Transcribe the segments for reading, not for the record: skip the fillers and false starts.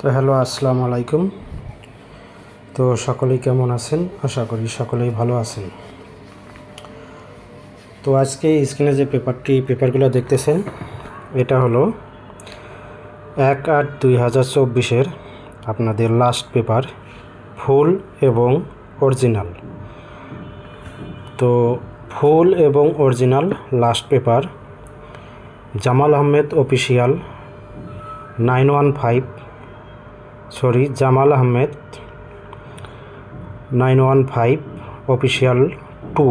তো হ্যালো, আসসালামু আলাইকুম। তো সকলেই কেমন আছেন? আশা করি সকলেই ভালো আছেন। তো আজকে স্ক্রিনে যে পেপারগুলো দেখতেছেন, এটা হলো 1/8/2024 আপনাদের লাস্ট পেপার, ফুল এবং অরিজিনাল। তো ফুল এবং original last paper Jamal Ahmed official 915 official 2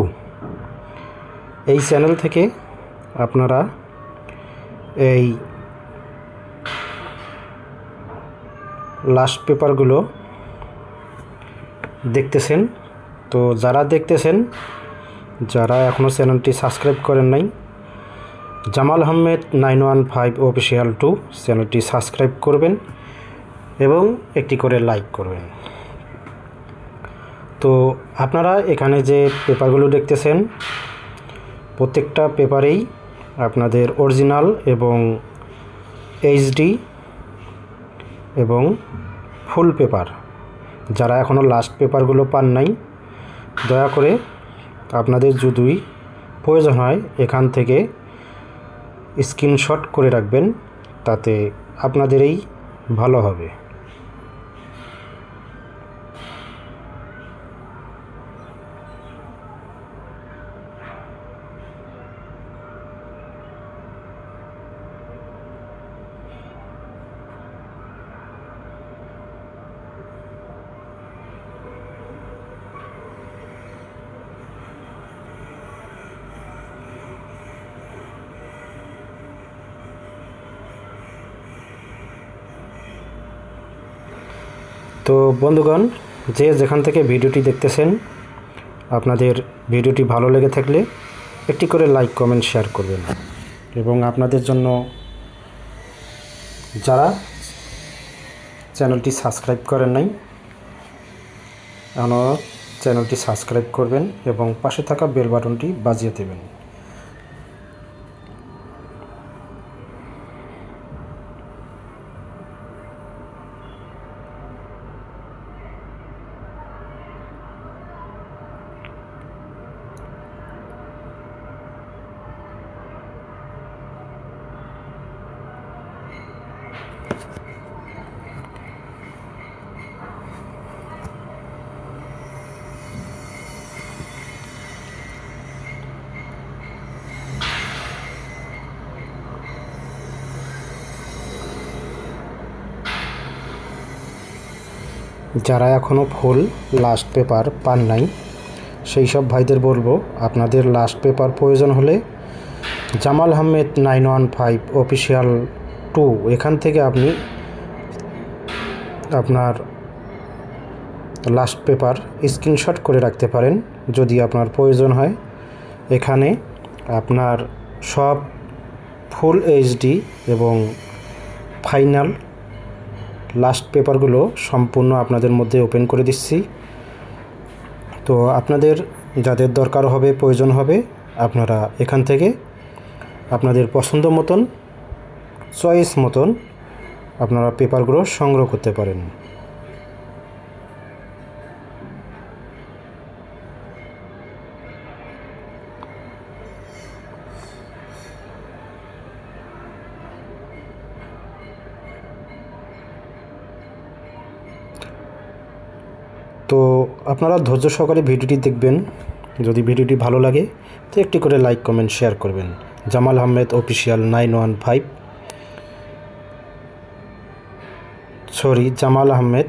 এই চ্যানেল থেকে আপনারা এই লাস্ট পেপারগুলো দেখতেছেন। তো যারা দেখতেছেন, যারা এখনও চ্যানেলটি সাবস্ক্রাইব করেন নাই, জামাল আহমেদ 915 অফিসিয়াল 2 চ্যানেলটি সাবস্ক্রাইব করবেন এবং একটি করে লাইক করবেন। তো আপনারা এখানে যে পেপারগুলো দেখতেছেন, প্রত্যেকটা পেপারেই আপনাদের অরিজিনাল এবং এইচডি এবং ফুল পেপার। যারা এখনও লাস্ট পেপারগুলো পান নাই, দয়া করে আপনাদের যদি প্রয়োজন হয় এখান থেকে স্ক্রিনশট করে রাখবেন, তাতে আপনাদেরই ভালো হবে। তো বন্ধুগণ, যে যেখান থেকে ভিডিওটি দেখতেছেন, আপনাদের ভিডিওটি ভালো লেগে থাকলে একটি করে লাইক, কমেন্ট, শেয়ার করবেন। এবং আপনাদের জন্য যারা চ্যানেলটি সাবস্ক্রাইব করেন নাই, এখনও চ্যানেলটি সাবস্ক্রাইব করবেন এবং পাশে থাকা বেল বাটনটি বাজিয়ে দেবেন। যারা এখনও ফুল লাস্ট পেপার পান নাই, সেই সব ভাইদের বলবো, আপনাদের লাস্ট পেপার প্রয়োজন হলে জামাল আহমেদ 915 অফিসিয়াল 2 এখান থেকে আপনি আপনার লাস্ট পেপার স্ক্রিনশট করে রাখতে পারেন যদি আপনার প্রয়োজন হয়। এখানে আপনার সব ফুল এইচডি এবং ফাইনাল লাস্ট পেপারগুলো সম্পূর্ণ আপনাদের মধ্যে ওপেন করে দিচ্ছি। তো আপনাদের যাদের দরকার হবে, প্রয়োজন হবে, আপনারা এখান থেকে আপনাদের পছন্দ মতন, চয়েস মতন আপনারা পেপারগুলো সংগ্রহ করতে পারেন। তো আপনারা ধৈর্য সহকারে ভিডিওটি দেখবেন। যদি ভিডিওটি ভালো লাগে তো একটি করে লাইক, কমেন্ট, শেয়ার করবেন। জামাল আহমেদ অফিসিয়াল জামাল আহমেদ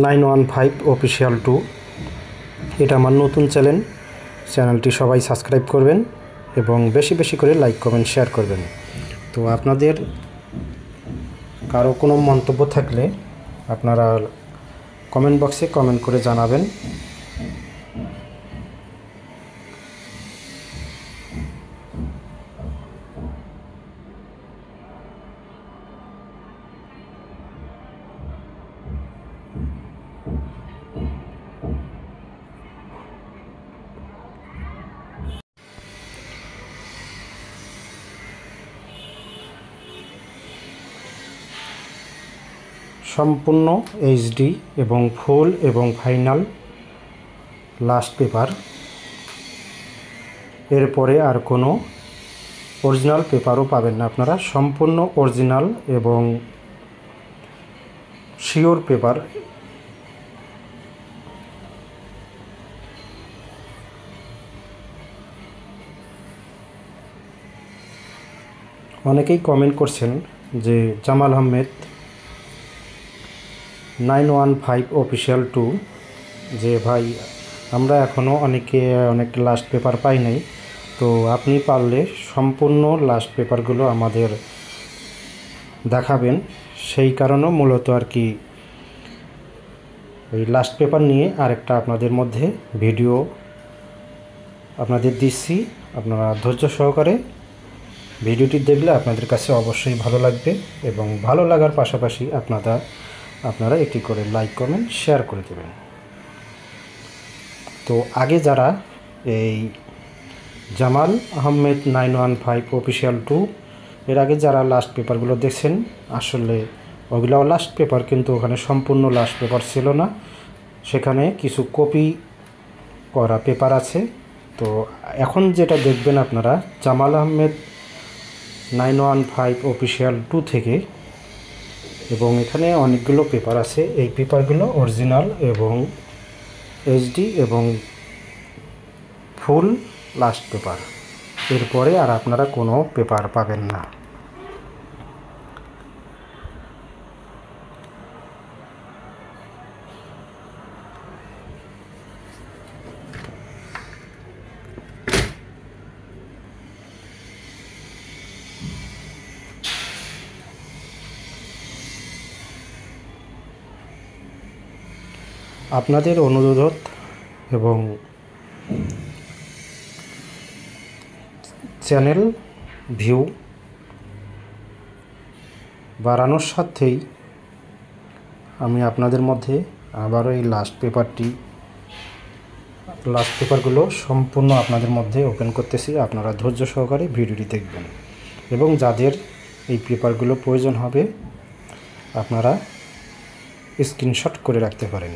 915 অফিসিয়াল 2 এটা আমার নতুন চ্যানেলটি সবাই সাবস্ক্রাইব করবেন এবং বেশি বেশি করে লাইক, কমেন্ট, শেয়ার করবেন। তো আপনাদের কারো কোনো মন্তব্য থাকলে আপনারা কমেন্ট বক্সে কমেন্ট করে জানাবেন। সম্পূর্ণ এইচডি এবং ফুল এবং ফাইনাল লাস্ট পেপার। এরপরে আর কোনো অরিজিনাল পেপারও পাবেন না আপনারা। সম্পূর্ণ অরিজিনাল এবং শিওর পেপার। অনেকেই কমেন্ট করছেন যে জামাল আহমেদ 915 অফিসিয়াল 2 যে ভাই আমরা এখনও অনেক লাস্ট পেপার পাই নাই, তো আপনি পারলে সম্পূর্ণ লাস্ট পেপারগুলো আমাদের দেখাবেন। সেই কারণেও মূলত আর কি এই লাস্ট পেপার নিয়ে আরেকটা আপনাদের মধ্যে ভিডিও আপনাদের দিচ্ছি। আপনারা ধৈর্য সহকারে ভিডিওটি দেখলে আপনাদের কাছে অবশ্যই ভালো লাগবে এবং ভালো লাগার পাশাপাশি আপনারা একটি করে লাইক কমেন্ট শেয়ার করে দেবেন। তো আগে যারা এই জামাল আহমেদ 915 অফিসিয়াল 2 এর আগে যারা লাস্ট পেপারগুলো দেখছেন, আসলে ওগুলাও লাস্ট পেপার, কিন্তু ওখানে সম্পূর্ণ লাস্ট পেপার ছিল না, সেখানে কিছু কপি করা পেপার আছে। তো এখন যেটা দেখবেন আপনারা জামাল আহমেদ 915 অফিসিয়াল 2 থেকে, এবং এখানে অনেকগুলো পেপার আছে। এই পেপারগুলো অরিজিনাল এবং এইচডি এবং ফুল লাস্ট পেপার। এরপরে আর আপনারা কোনো পেপার পাবেন না। আপনাদের অনুরোধ এবং চ্যানেল ভিউ বাড়ানোর সাথেই আমি আপনাদের মধ্যে আবারও এই লাস্ট পেপারগুলো সম্পূর্ণ আপনাদের মধ্যে ওপেন করতেছি। আপনারা ধৈর্য সহকারে ভিডিওটি দেখবেন এবং যাদের এই পেপারগুলো প্রয়োজন হবে আপনারা স্ক্রিনশট করে রাখতে পারেন।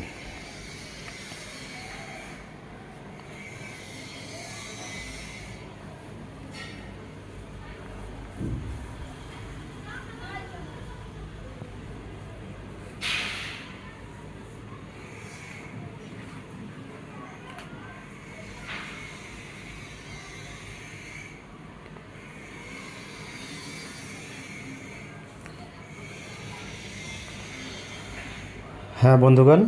হ্যাঁ বন্ধুগণ,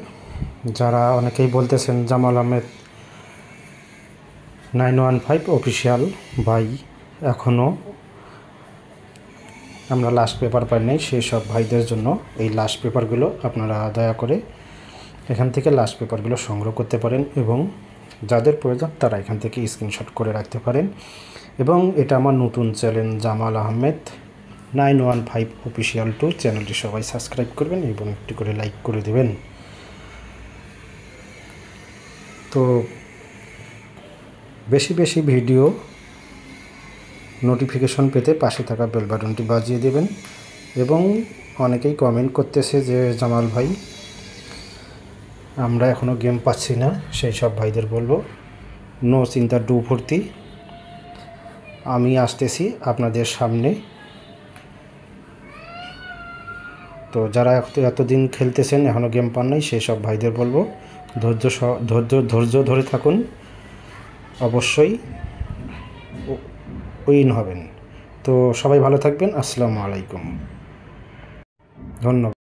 যারা অনেকেই বলতেছেন জামাল আহমেদ 915 অফিসিয়াল ভাই এখনও আমরা লাস্ট পেপার পাই নাই, সেই সব ভাইদের জন্য এই লাস্ট পেপারগুলো আপনারা দয়া করে এখান থেকে লাস্ট পেপারগুলো সংগ্রহ করতে পারেন এবং যাদের প্রয়োজন তারা এখান থেকে স্ক্রিনশট করে রাখতে পারেন। এবং এটা আমার নতুন চ্যানেল জামাল আহমেদ 915 অফিসিয়াল 2 চ্যানেলটি সবাই সাবস্ক্রাইব করবেন এবং একটি করে লাইক করে দেবেন। তো বেশি ভিডিও নোটিফিকেশন পেতে পাশে থাকা বেল বাটনটি বাজিয়ে দেবেন। এবং অনেকেই কমেন্ট করতেছে যে জামাল ভাই আমরা এখনও গেম পাচ্ছি না, সেই সব ভাইদের বলবো নো চিন্তা ডু ভর্তি, আমি আসতেছি আপনাদের সামনে। তো যারা এতদিন খেলতেছেন এখনও গেম পান নাই সেই সব ভাইদের বলবো ধৈর্য ধরে থাকুন, অবশ্যই উইন হবেন। তো সবাই ভালো থাকবেন। আসসালামু আলাইকুম, ধন্যবাদ।